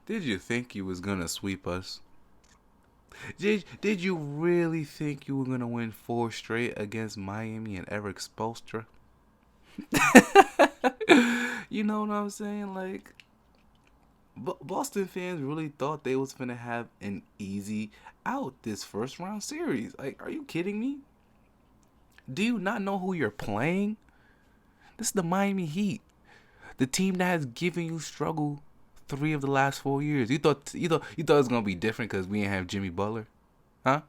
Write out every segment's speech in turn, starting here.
Did you think you was gonna sweep us? Did you really think you were gonna win four straight against Miami and Eric Spoelstra? You know what I'm saying? Like, Boston fans really thought they was gonna have an easy out this first round series. Like, are you kidding me? Do you not know who you're playing? This is the Miami Heat, the team that has given you struggle 3 of the last 4 years. You thought it was gonna be different because we didn't have Jimmy Butler, huh?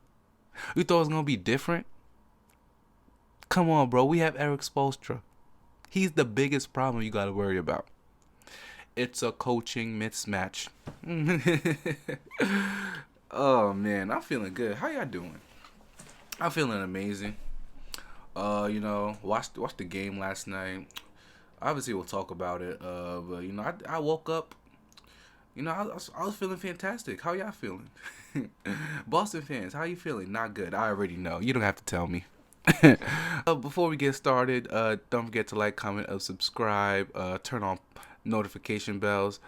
You thought it was gonna be different? Come on, bro. We have Eric Spoelstra. He's the biggest problem you gotta worry about. It's a coaching mismatch. Oh man, I'm feeling good. How y'all doing? I'm feeling amazing. Watched the game last night. Obviously, we'll talk about it. But I woke up. I was feeling fantastic. How y'all feeling? Boston fans, how you feeling? Not good. I already know. You don't have to tell me. Before we get started, don't forget to like, comment, subscribe, turn on notification bells.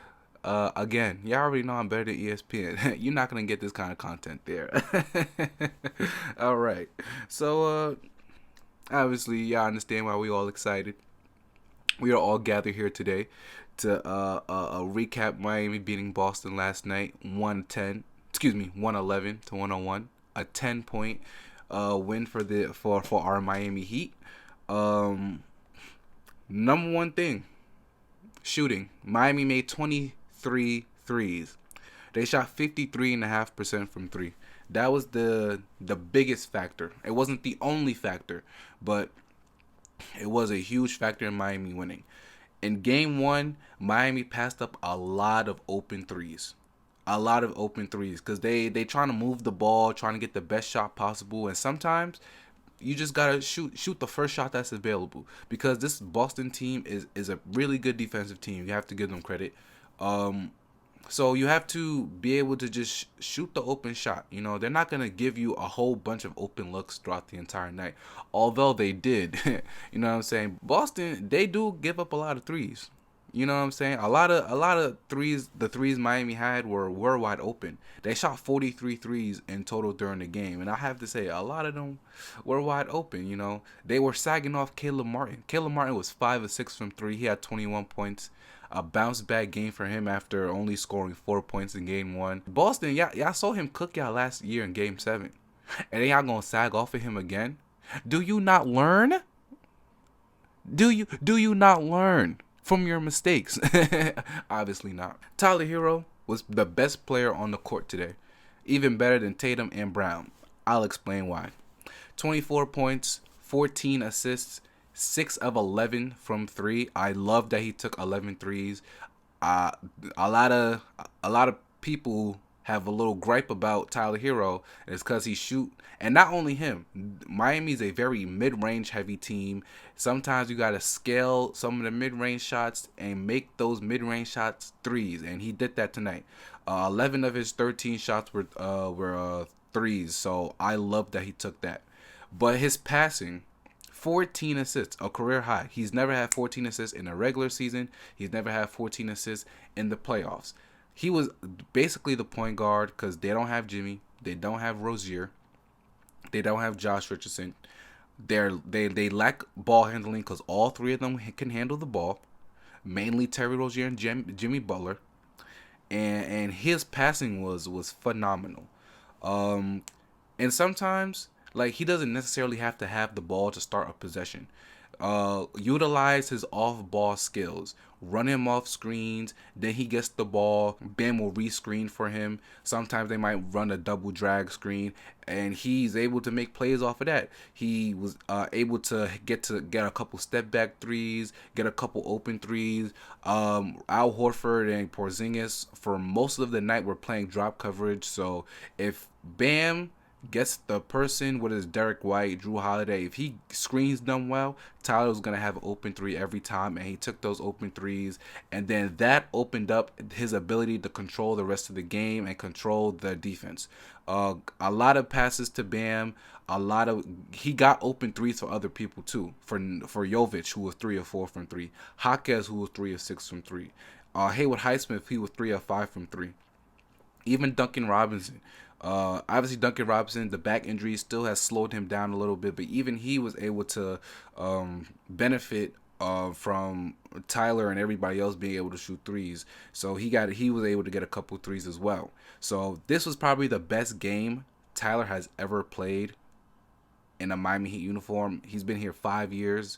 Again, y'all already know I'm better than ESPN. You're not gonna get this kind of content there. All right. So, obviously, y'all understand why we all excited. We are all gathered here today to recap Miami beating Boston last night, 111 to 101, a 10-point win for our Miami Heat. Number one thing, shooting. Miami made 23 threes. They shot 53.5% from three. That was the biggest factor. It wasn't the only factor, but it was a huge factor in Miami winning. In game one, Miami passed up a lot of open threes. A lot of open threes because they trying to move the ball, trying to get the best shot possible, and sometimes you just gotta shoot the first shot that's available because this Boston team is a really good defensive team. You have to give them credit. So you have to be able to just shoot the open shot. They're not going to give you a whole bunch of open looks throughout the entire night. Although they did. You know what I'm saying? Boston, they do give up a lot of threes. You know what I'm saying? A lot of threes, the threes Miami had were wide open. They shot 43 threes in total during the game. And I have to say, a lot of them were wide open. They were sagging off Caleb Martin. Caleb Martin was 5 of 6 from 3. He had 21 points. A bounce back game for him after only scoring 4 points in game one. Boston, y'all saw him cook y'all last year in game 7. And then y'all gonna sag off of him again? Do you not learn? Do you not learn from your mistakes? Obviously not. Tyler Hero was the best player on the court today. Even better than Tatum and Brown. I'll explain why. 24 points, 14 assists, 6 of 11 from 3. I love that he took 11 threes. A lot of people have a little gripe about Tyler Hero, and it's because he shoot. And not only him, Miami's a very mid-range heavy team. Sometimes you got to scale some of the mid-range shots and make those mid-range shots threes, and he did that tonight. 11 of his 13 shots were threes, so I love that he took that. But his passing, 14 assists, a career high. He's never had 14 assists in a regular season. He's never had 14 assists in the playoffs. He was basically the point guard because they don't have Jimmy. They don't have Rozier. They don't have Josh Richardson. They lack ball handling because all three of them can handle the ball. Mainly Terry Rozier and Jimmy Butler. And his passing was phenomenal. And sometimes, like, he doesn't necessarily have to have the ball to start a possession. Utilize his off-ball skills. Run him off screens. Then he gets the ball. Bam will re-screen for him. Sometimes they might run a double drag screen, and he's able to make plays off of that. He was able to get a couple step back threes, get a couple open threes. Al Horford and Porzingis for most of the night were playing drop coverage. So if Bam gets the person, what is Derek White, Drew Holiday, if he screens them well, Tyler was going to have an open three every time, and he took those open threes, and then that opened up his ability to control the rest of the game and control the defense. A lot of passes to Bam, he got open threes for other people too. For Jovic, who was 3 of 4 from three, Jaquez, who was 3 of 6 from three, Haywood Highsmith, he was 3 of 5 from three. Even Duncan Robinson. Obviously, Duncan Robinson, the back injury still has slowed him down a little bit, but even he was able to benefit from Tyler and everybody else being able to shoot threes. So he was able to get a couple threes as well. So this was probably the best game Tyler has ever played in a Miami Heat uniform. He's been here 5 years,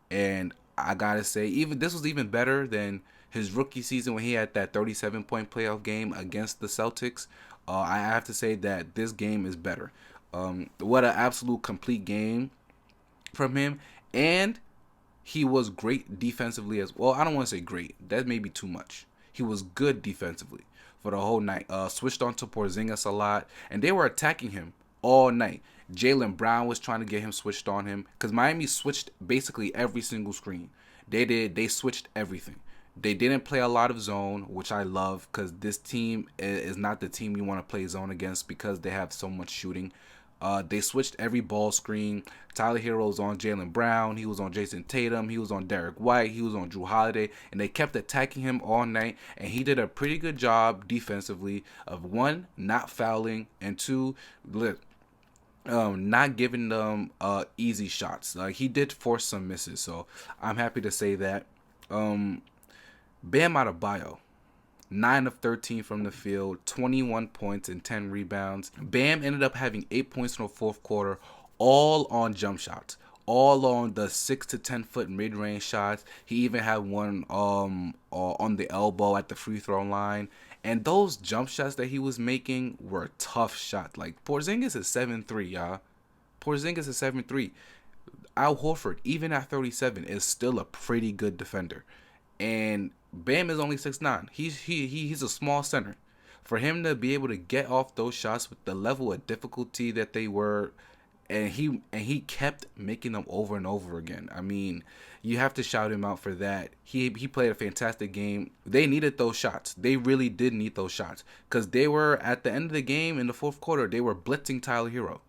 and I gotta say, even this was even better than his rookie season when he had that 37-point playoff game against the Celtics. I have to say that this game is better. What an absolute complete game from him, and he was great defensively as well. I don't want to say great. That may be too much. He was good defensively for the whole night. Switched on to Porzingis a lot, and they were attacking him all night. Jaylen Brown was trying to get him switched on him because Miami switched basically every single screen. They did. They switched everything. They didn't play a lot of zone, which I love because this team is not the team you want to play zone against because they have so much shooting. They switched every ball screen. Tyler Hero was on Jaylen Brown. He was on Jason Tatum. He was on Derek White. He was on Jrue Holiday. And they kept attacking him all night. And he did a pretty good job defensively of, one, not fouling, and two, not giving them easy shots. Like, he did force some misses. So I'm happy to say that. Bam Adebayo, 9 of 13 from the field, 21 points and 10 rebounds. Bam ended up having 8 points in the fourth quarter, all on jump shots, all on the 6 to 10 foot mid range shots. He even had one on the elbow at the free throw line. And those jump shots that he was making were tough shots. Like, Porzingis is 7'3", y'all. Porzingis is 7'3". Al Horford, even at 37, is still a pretty good defender. And Bam is only 6'9". He's a small center. For him to be able to get off those shots with the level of difficulty that they were, and he kept making them over and over again. I mean, you have to shout him out for that. He played a fantastic game. They needed those shots. They really did need those shots because they were at the end of the game in the fourth quarter. They were blitzing Tyler Hero.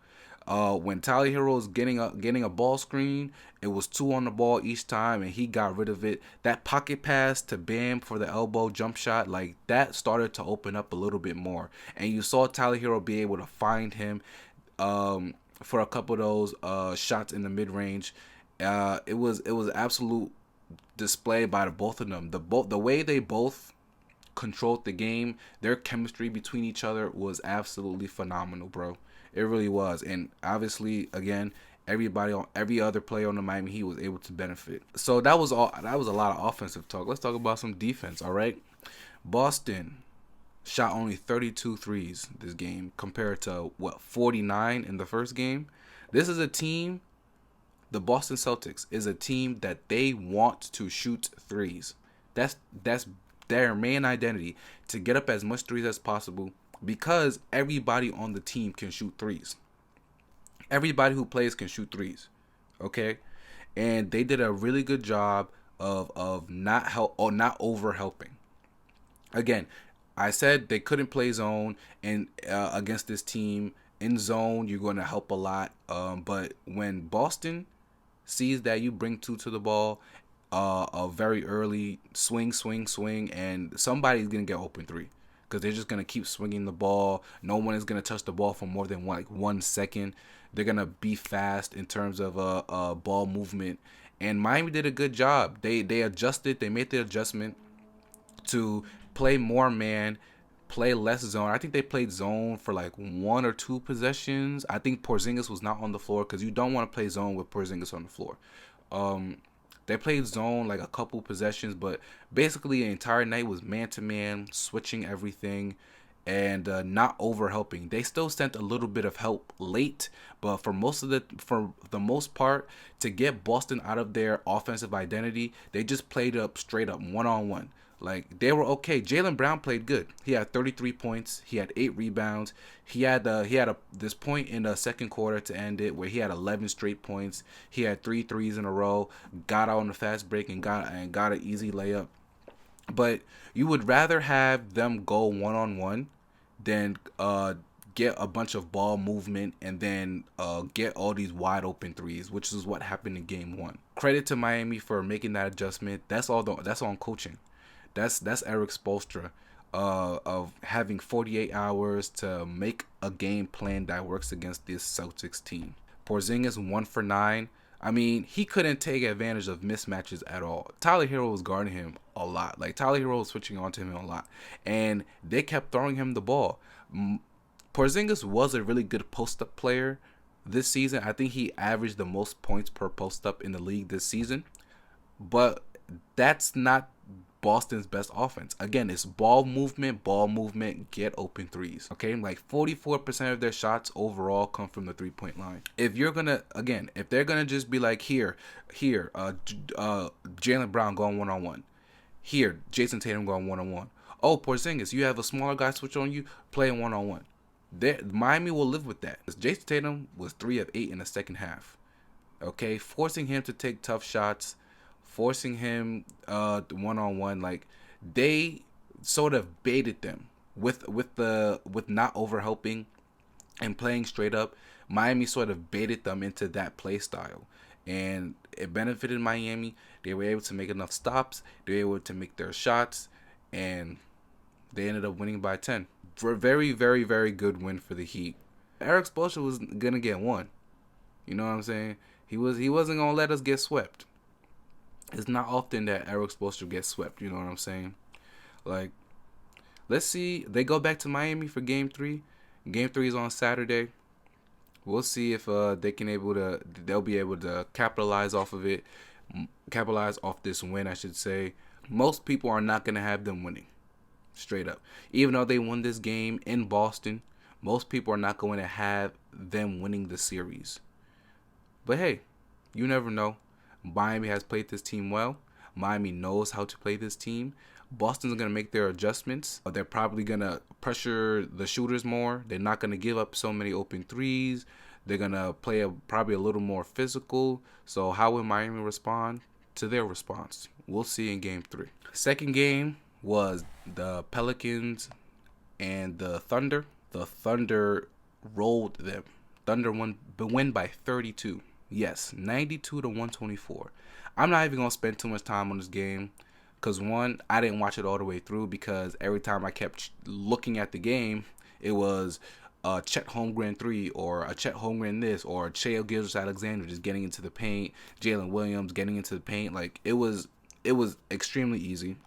When Tyler Hero was getting a ball screen, it was 2 on the ball each time, and he got rid of it. That pocket pass to Bam for the elbow jump shot, like, that started to open up a little bit more, and you saw Tyler Hero be able to find him for a couple of those shots in the mid range. It was absolute display by the both of them. The way they both controlled the game, their chemistry between each other was absolutely phenomenal, bro. It really was. And obviously, again, every other player on the Miami Heat was able to benefit. So that was a lot of offensive talk. Let's talk about some defense, all right? Boston shot only 32 threes this game compared to 49 in the first game. This is a team, the Boston Celtics is a team that they want to shoot threes. That's their main identity, to get up as much threes as possible, because everybody on the team can shoot threes. Everybody who plays can shoot threes. Okay? And they did a really good job of not over helping. Again, I said they couldn't play zone and against this team. In zone, you're going to help a lot. But when Boston sees that you bring 2 to the ball, a very early swing, and somebody's going to get open 3. Because they're just going to keep swinging the ball. No one is going to touch the ball for more than 1 second. They're going to be fast in terms of ball movement. And Miami did a good job. They adjusted. They made the adjustment to play more man, play less zone. I think they played zone for like 1 or 2 possessions. I think Porzingis was not on the floor because you don't want to play zone with Porzingis on the floor. They played zone like a couple possessions, but basically the entire night was man-to-man, switching everything, and not over-helping. They still sent a little bit of help late, but for the most part, to get Boston out of their offensive identity, they just played up straight up one-on-one. Like, they were okay. Jaylen Brown played good. He had 33 points. He had 8 rebounds. He had this point in the second quarter to end it where he had 11 straight points. He had 3 threes in a row. Got out on the fast break and got an easy layup. But you would rather have them go one-on-one than get a bunch of ball movement, and then get all these wide open threes, which is what happened in game 1. Credit to Miami for making that adjustment. That's on coaching. That's Eric Spoelstra, of having 48 hours to make a game plan that works against this Celtics team. Porzingis 1 for 9. I mean, he couldn't take advantage of mismatches at all. Tyler Hero was guarding him a lot. Like, Tyler Hero was switching onto him a lot. And they kept throwing him the ball. Porzingis was a really good post-up player this season. I think he averaged the most points per post-up in the league this season. But that's not Boston's best offense. Again, it's ball movement, get open threes. Okay, like 44% of their shots overall come from the 3-point line. If they're gonna just be like, here, Jaylen Brown going 1-on-1, here, Jason Tatum going 1-on-1. Oh, Porzingis, you have a smaller guy switch on you, playing 1-on-1. Miami will live with that. Jason Tatum was 3 of 8 in the second half. Okay, forcing him to take tough shots, forcing him 1-on-1. Like, they sort of baited them with not overhelping and playing straight up. Miami sort of baited them into that play style, and it benefited Miami. They were able to make enough stops. They were able to make their shots, and they ended up winning by 10. For a very, very, very good win for the Heat. Eric Spoelstra was gonna get one. You know what I'm saying? He wasn't gonna let us get swept. It's not often that Eric Spoelstra gets swept. You know what I'm saying? Like, let's see. They go back to Miami for Game 3. Game 3 is on Saturday. We'll see if they'll be able to capitalize off of it. Capitalize off this win, I should say. Most people are not gonna have them winning. Straight up. Even though they won this game in Boston, most people are not going to have them winning the series. But hey, you never know. Miami has played this team well. Miami knows how to play this team. Boston's going to make their adjustments. They're probably going to pressure the shooters more. They're not going to give up so many open threes. They're going to play probably a little more physical. So how will Miami respond to their response? We'll see in Game 3. Second game was the Pelicans and the Thunder. The Thunder rolled them. Thunder win by 32. Yes, 92-124. I'm not even going to spend too much time on this game because, one, I didn't watch it all the way through because every time I kept looking at the game, it was a Chet Holmgren 3 or a Chet Holmgren this or Shai Gilgeous-Alexander just getting into the paint, Jalen Williams getting into the paint. Like, it was extremely easy.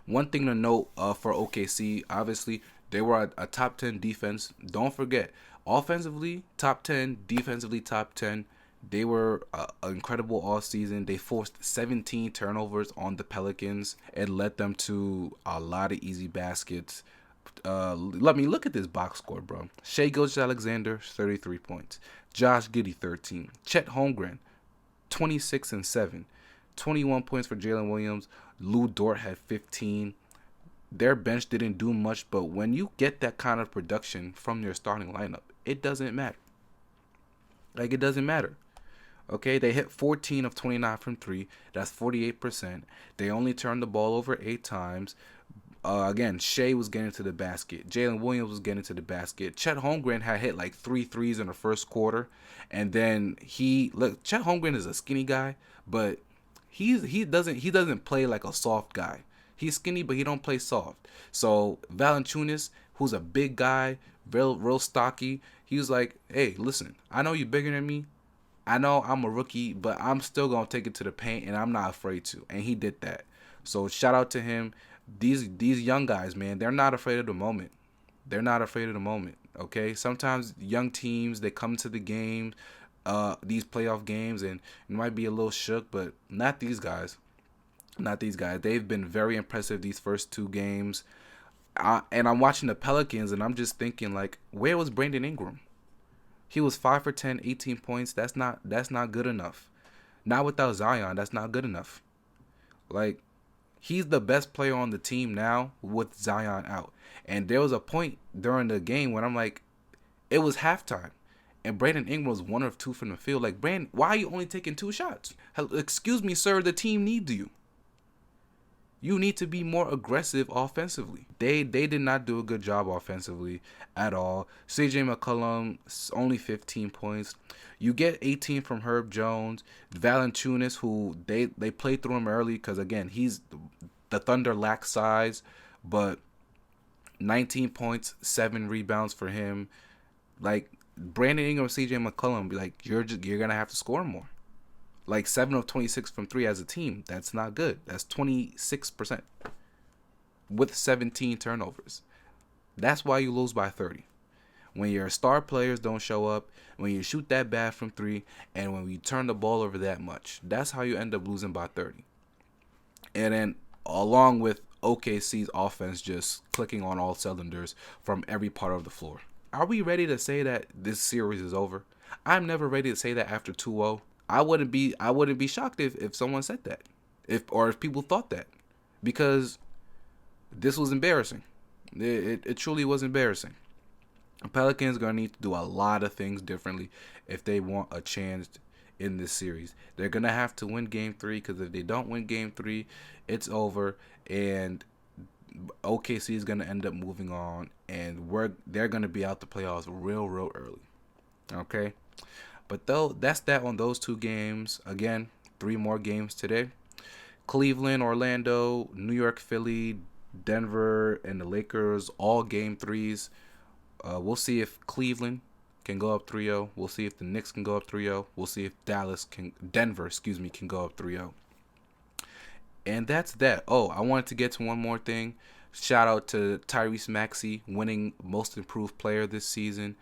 One thing to note for OKC, obviously, they were a top 10 defense. Don't forget, offensively, top 10, defensively, top 10. They were incredible all season. They forced 17 turnovers on the Pelicans. It led them to a lot of easy baskets. Let me look at this box score, bro. Shai Gilgeous-Alexander, 33 points. Josh Giddey, 13. Chet Holmgren, 26 and 7. 21 points for Jalen Williams. Lou Dort had 15. Their bench didn't do much, but when you get that kind of production from your starting lineup, it doesn't matter. Like, it doesn't matter. Okay, they hit 14 of 29 from 3. That's 48%. They only turned the ball over 8 times. Again, Shai was getting to the basket. Jalen Williams was getting to the basket. Chet Holmgren had hit like 3 threes in the first quarter. And then Chet Holmgren is a skinny guy, but he doesn't play like a soft guy. He's skinny, but he don't play soft. So Valanciunas, who's a big guy, real stocky, he was like, hey, listen, I know you're bigger than me. I know I'm a rookie, but I'm still going to take it to the paint, and I'm not afraid to. And he did that. So shout out to him. These young guys, man, they're not afraid of the moment. They're not afraid of the moment, okay? Sometimes young teams, they come to the game, these playoff games, and it might be a little shook, but not these guys. Not these guys. They've been very impressive these first 2 games. And I'm watching the Pelicans, and I'm just thinking, like, where was Brandon Ingram? He was 5 for 10, 18 points. That's not good enough. Not without Zion. That's not good enough. Like, he's the best player on the team now with Zion out. And there was a point during the game when I'm like, it was halftime. And Brandon Ingram was 1 of 2 from the field. Like, Brandon, why are you only taking 2 shots? Excuse me, sir, the team needs you. You need to be more aggressive offensively. They did not do a good job offensively at all. CJ McCollum only 15 points. You get 18 from Herb Jones, Valanciunas, who they played through him early because again the Thunder lack size, but 19 points, 7 rebounds for him. Like Brandon Ingram, CJ McCollum, like you're gonna have to score more. Like 7 of 26 from 3 as a team. That's not good. That's 26% with 17 turnovers. That's why you lose by 30. When your star players don't show up, when you shoot that bad from 3, and when we turn the ball over that much. That's how you end up losing by 30. And then along with OKC's offense just clicking on all cylinders from every part of the floor. Are we ready to say that this series is over? I'm never ready to say that after 2-0. I wouldn't be shocked if someone said that. If people thought that. Because this was embarrassing. It truly was embarrassing. Pelicans gonna need to do a lot of things differently if they want a chance in this series. They're gonna have to win Game 3 because if they don't win Game 3, it's over, and OKC is gonna end up moving on, and they're gonna be out the playoffs real early. Okay, but though that's that on those 2 games. Again, 3 more games today. Cleveland, Orlando, New York, Philly, Denver, and the Lakers, all Game 3s. We'll see if Cleveland can go up 3-0. We'll see if the Knicks can go up 3-0. We'll see if Denver can go up 3-0. And that's that. Oh, I wanted to get to one more thing. Shout out to Tyrese Maxey winning Most Improved Player this season.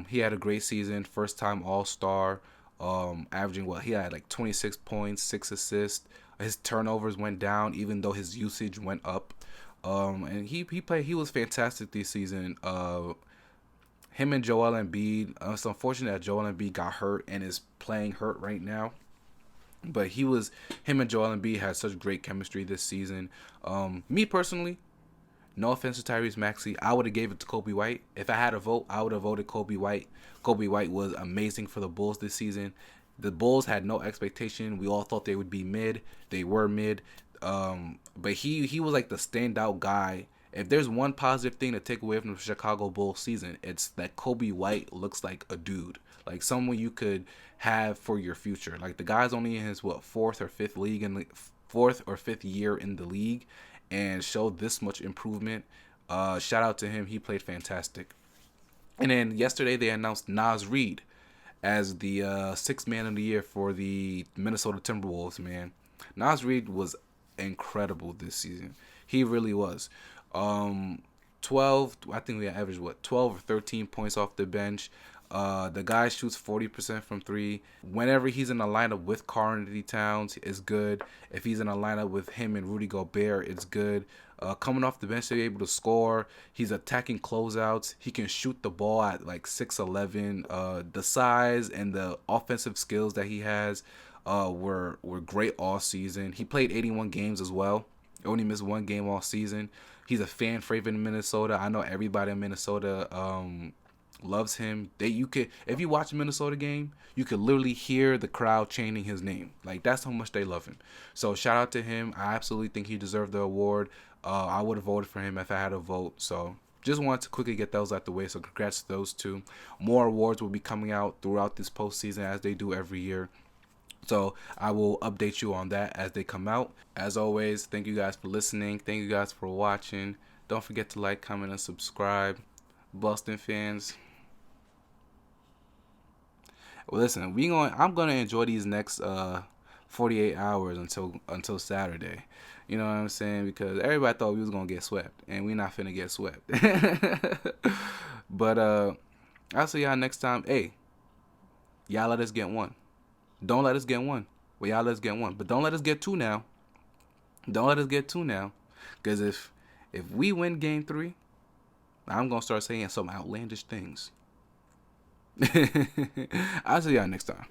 He had a great season, first time All-Star, averaging he had like 26 points, 6 assists. His turnovers went down even though his usage went up. And he was fantastic this season. Him and Joel Embiid. It's unfortunate that Joel Embiid got hurt and is playing hurt right now. But him and Joel Embiid had such great chemistry this season. Me personally, no offense to Tyrese Maxey, I would have gave it to Kobe White. If I had a vote, I would have voted Kobe White. Kobe White was amazing for the Bulls this season. The Bulls had no expectation. We all thought they would be mid. They were mid. But he was like the standout guy. If there's one positive thing to take away from the Chicago Bulls season, it's that Kobe White looks like a dude. Like someone you could have for your future. Like the guy's only in his fourth or fifth year in the league, and showed this much improvement. Shout out to him. He played fantastic. And then yesterday they announced Naz Reid as the sixth man of the year for the Minnesota Timberwolves. Man, Naz Reid was incredible this season. He really was. 12. I think we averaged 12 or 13 points off the bench. The guy shoots 40% from 3. Whenever he's in a lineup with Karl-Anthony Towns, it's good. If he's in a lineup with him and Rudy Gobert, it's good. Coming off the bench to be able to score. He's attacking closeouts. He can shoot the ball at like 6'11". The size and the offensive skills that he has were great all season. He played 81 games as well. Only missed 1 game all season. He's a fan favorite in Minnesota. I know everybody in Minnesota loves him. If you watch a Minnesota game, you could literally hear the crowd chanting his name. Like that's how much they love him. So shout out to him. I absolutely think he deserved the award. I would have voted for him if I had a vote. So just wanted to quickly get those out the way. So congrats to those 2. More awards will be coming out throughout this postseason as they do every year. So I will update you on that as they come out. As always, thank you guys for listening. Thank you guys for watching. Don't forget to like, comment, and subscribe. Boston fans. Well, listen, I'm gonna enjoy these next 48 hours until Saturday. You know what I'm saying? Because everybody thought we was gonna get swept, and we not finna get swept. But I'll see y'all next time. Hey, y'all let us get 1. Don't let us get 1. Well, y'all let us get 1, but don't let us get 2 now. Don't let us get 2 now, because if we win Game 3, I'm gonna start saying some outlandish things. I'll see y'all next time.